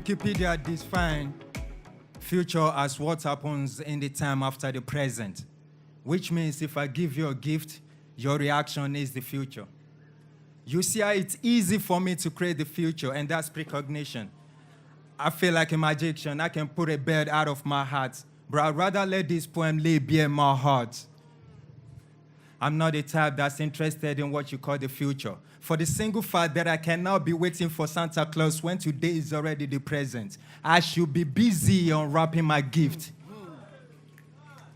Wikipedia defines future as what happens in the time after the present, which means if I give you a gift, your reaction is the future. You see how it's easy for me to create the future, and that's precognition. I feel like a magician. I can put a bird out of my hat, but I'd rather let this poem lay bare my heart. I'm not the type that's interested in what you call the future. For the single fact that I cannot be waiting for Santa Claus when today is already the present. I should be busy unwrapping my gift.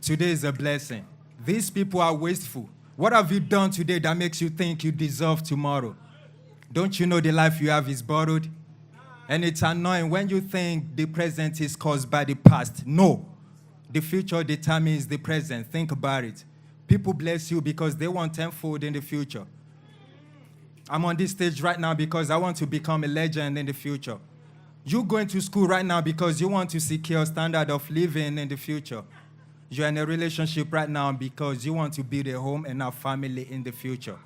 Today is a blessing. These people are wasteful. What have you done today that makes you think you deserve tomorrow? Don't you know the life you have is borrowed? And it's annoying when you think the present is caused by the past. No. The future determines the present. Think about it. People bless you because they want tenfold in the future. I'm on this stage right now because I want to become a legend in the future. You're going to school right now because you want to secure a standard of living in the future. You're in a relationship right now because you want to build a home and a family in the future.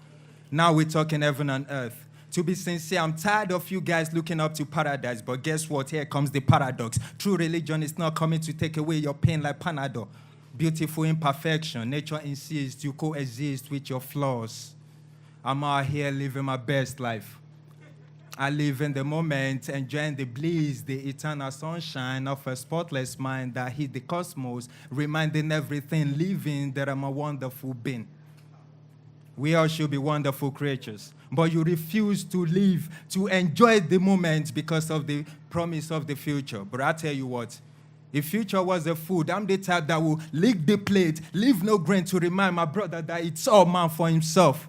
Now we're talking heaven and earth. To be sincere, I'm tired of you guys looking up to paradise, but guess what? Here comes the paradox. True religion is not coming to take away your pain like Panadol. Beautiful imperfection. Nature insists you coexist with your flaws. I'm out here living my best life. I live in the moment, enjoying the bliss, the eternal sunshine of a spotless mind that hit the cosmos, reminding everything living that I'm a wonderful being. We all should be wonderful creatures, but you refuse to live, to enjoy the moment because of the promise of the future. But I tell you what, if future was a food, I'm the type that will lick the plate, leave no grain to remind my brother that it's all man for himself.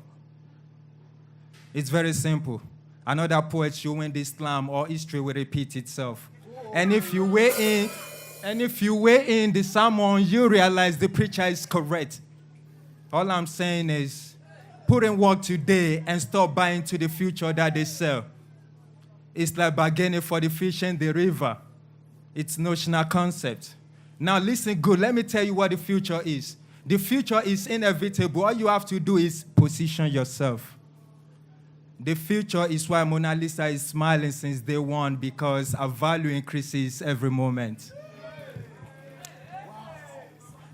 It's very simple. Another poet should win this slam or history will repeat itself. And if you weigh in the sermon, you realize the preacher is correct. All I'm saying is, put in work today and stop buying to the future that they sell. It's like bargaining for the fish in the river. It's notional concept. Now listen good, let me tell you what the future is. The future is inevitable. All you have to do is position yourself. The future is why Mona Lisa is smiling since day one, because her value increases every moment.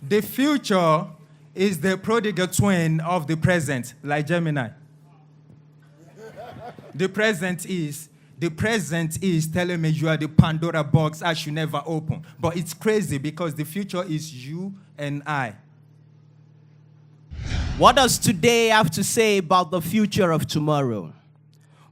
The future is the prodigal twin of the present, like Gemini. The present is telling me you are the Pandora box I should never open. But it's crazy because the future is you and I. What does today have to say about the future of tomorrow?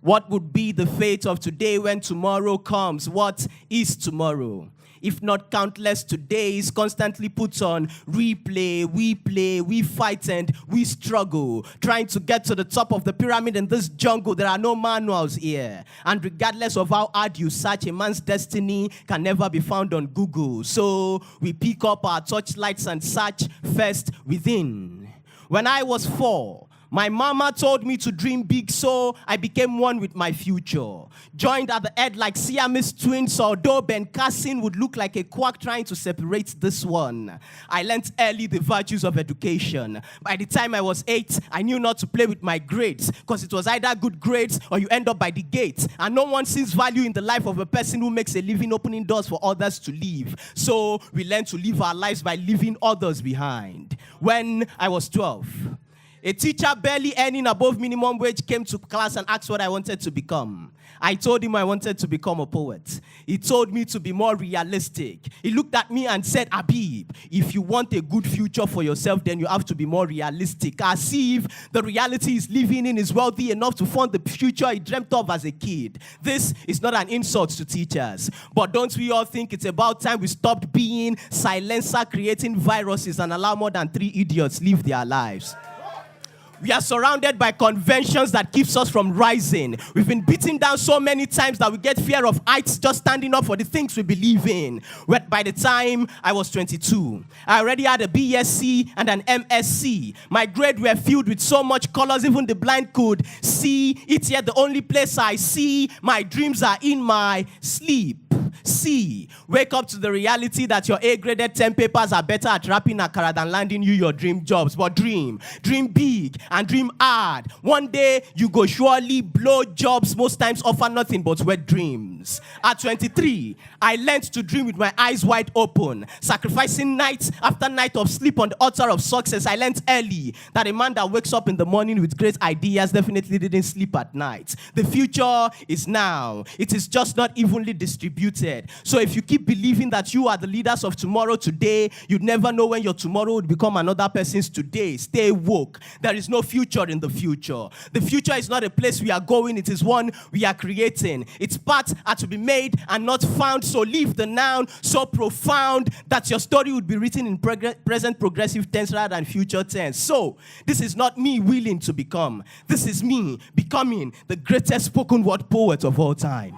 What would be the fate of today when tomorrow comes? What is tomorrow? If not countless todays constantly put on replay, we play, we fight and we struggle. Trying to get to the top of the pyramid in this jungle, there are no manuals here. And regardless of how hard you search, a man's destiny can never be found on Google. So we pick up our torchlights and search first within. When I was 4, my mama told me to dream big, so I became one with my future. Joined at the head like Siamese twins, although Ben Carson would look like a quack trying to separate this one. I learned early the virtues of education. By the time I was 8, I knew not to play with my grades, because it was either good grades or you end up by the gate. And no one sees value in the life of a person who makes a living opening doors for others to live. So we learned to live our lives by leaving others behind. When I was 12, a teacher barely earning above minimum wage came to class and asked what I wanted to become. I told him I wanted to become a poet. He told me to be more realistic. He looked at me and said, Habeeb, if you want a good future for yourself, then you have to be more realistic. As if the reality he's living in is wealthy enough to fund the future he dreamt of as a kid. This is not an insult to teachers. But don't we all think it's about time we stopped being silencer creating viruses and allow more than 3 idiots live their lives? We are surrounded by conventions that keeps us from rising. We've been beaten down so many times that we get fear of heights just standing up for the things we believe in. By the time I was 22, I already had a BSc and an MSc. My grades were filled with so much colors, even the blind could see. It's yet the only place I see. My dreams are in my sleep. C, wake up to the reality that your A-graded 10 papers are better at wrapping akara than landing you your dream jobs. But dream big and dream hard. One day, you go surely blow jobs most times offer nothing but wet dreams. At 23, I learned to dream with my eyes wide open, sacrificing night after night of sleep on the altar of success. I learned early that a man that wakes up in the morning with great ideas definitely didn't sleep at night. The future is now. It is just not evenly distributed. So if you keep believing that you are the leaders of tomorrow today, you'd never know when your tomorrow would become another person's today. Stay woke. There is no future in the future. The future is not a place we are going. It is one we are creating. Its parts are to be made and not found. So leave the noun so profound that your story would be written in present progressive tense rather than future tense. So this is not me willing to become. This is me becoming the greatest spoken word poet of all time.